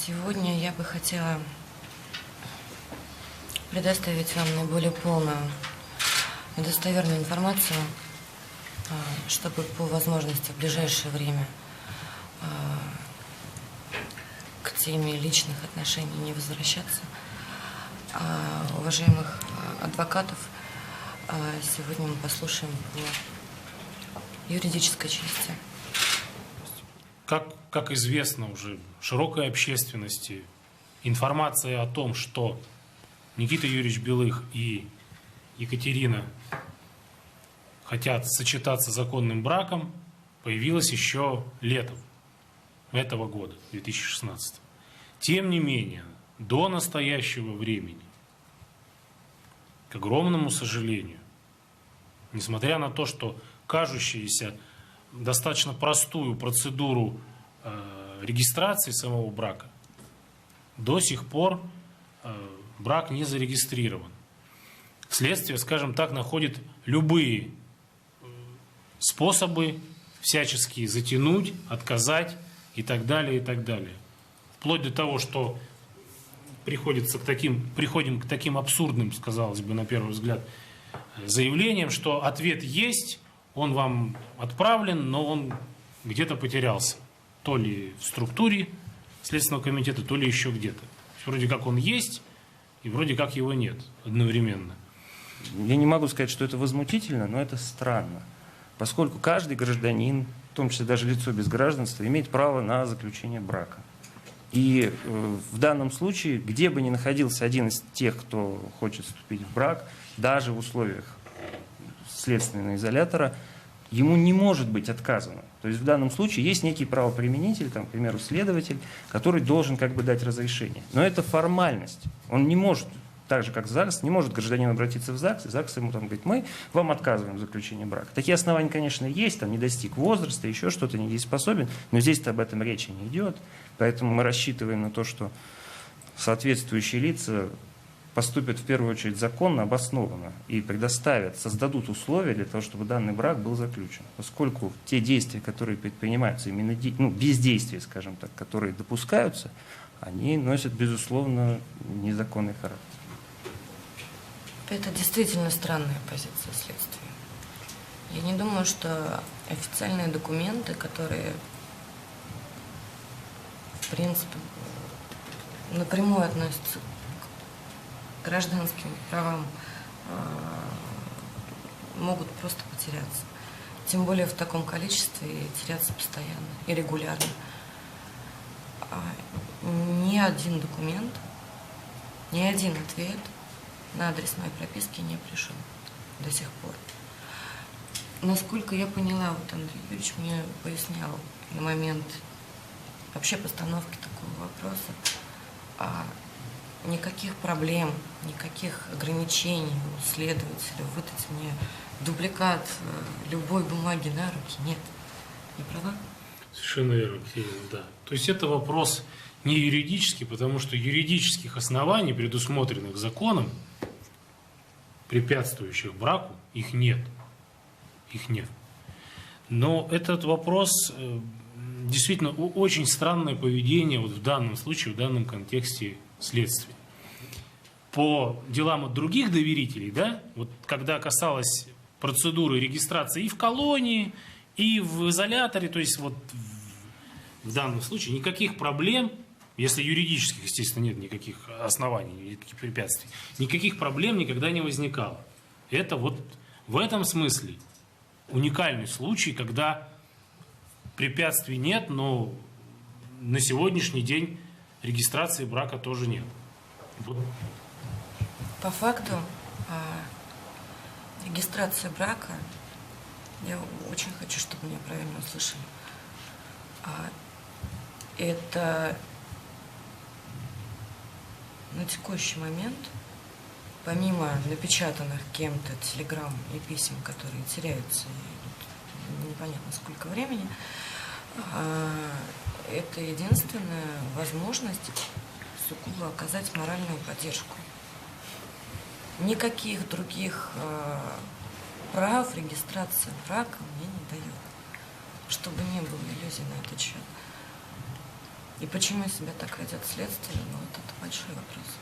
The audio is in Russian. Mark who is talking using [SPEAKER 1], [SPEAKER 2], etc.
[SPEAKER 1] Сегодня я бы хотела предоставить вам наиболее полную и достоверную информацию, чтобы по возможности в ближайшее время к теме личных отношений не возвращаться. Уважаемых адвокатов, сегодня мы послушаем по юридической части.
[SPEAKER 2] Как известно уже широкой общественности, информация о том, что Никита Юрьевич Белых и Екатерина хотят сочетаться законным браком, появилась еще летом этого года, 2016. Тем не менее, до настоящего времени, к огромному сожалению, несмотря на то, что кажущаяся достаточно простую процедуру регистрации самого брака, до сих пор брак не зарегистрирован. Следствие, скажем так, находит любые способы всячески затянуть, отказать и так далее, и так далее. Вплоть до того, что приходим к таким абсурдным, казалось бы, на первый взгляд, заявлениям, что ответ есть, он вам отправлен, но он где-то потерялся. То ли в структуре Следственного комитета, то ли еще где-то. Вроде как он есть, и вроде как его нет одновременно.
[SPEAKER 3] Я не могу сказать, что это возмутительно, но это странно. Поскольку каждый гражданин, в том числе даже лицо без гражданства, имеет право на заключение брака. И в данном случае, где бы ни находился один из тех, кто хочет вступить в брак, даже в условиях следственного изолятора, ему не может быть отказано. То есть в данном случае есть некий правоприменитель, там, к примеру, следователь, который должен как бы дать разрешение. Но это формальность. Он не может, так же как ЗАГС, не может гражданин обратиться в ЗАГС, и ЗАГС ему там говорит: мы вам отказываем в заключении брака. Такие основания, конечно, есть, там не достиг возраста, еще что-то, не дееспособен, но здесь-то об этом речи не идет. Поэтому мы рассчитываем на то, что соответствующие лица поступят в первую очередь законно, обоснованно и предоставят, создадут условия для того, чтобы данный брак был заключен. Поскольку те действия, которые предпринимаются, именно бездействия, скажем так, которые допускаются, они носят, безусловно, незаконный характер.
[SPEAKER 1] Это действительно странная позиция следствия. Я не думаю, что официальные документы, которые, в принципе, напрямую относятся к гражданским правам, могут просто потеряться. Тем более в таком количестве и теряться постоянно и регулярно. Ни один документ, ни один ответ на адрес моей прописки не пришел до сих пор. Насколько я поняла, вот Андрей Юрьевич мне пояснял на момент вообще постановки такого вопроса, никаких проблем, никаких ограничений у следователя выдать мне дубликат любой бумаги на руки нет. Не права?
[SPEAKER 2] Совершенно верно, Катерина, да. То есть это вопрос не юридический, потому что юридических оснований, предусмотренных законом, препятствующих браку, их нет. Их нет. Но этот вопрос действительно очень странное поведение вот в данном случае, в данном контексте следствия. По делам от других доверителей, да, вот когда касалось процедуры регистрации и в колонии, и в изоляторе, то есть вот в данном случае никаких проблем, если юридических, естественно, нет никаких оснований, никаких препятствий, никаких проблем никогда не возникало. Это вот в этом смысле уникальный случай, когда препятствий нет, но на сегодняшний день регистрации брака тоже нет. Вот.
[SPEAKER 1] По факту регистрация брака, я очень хочу, чтобы меня правильно услышали, это на текущий момент, помимо напечатанных кем-то телеграмм и писем, которые теряются и идут непонятно сколько времени, это единственная возможность сугубо оказать моральную поддержку. Никаких других прав регистрация брака мне не дает, чтобы не было иллюзий на этот счет. И почему себя так ведет следствие, ну, вот это большой вопрос.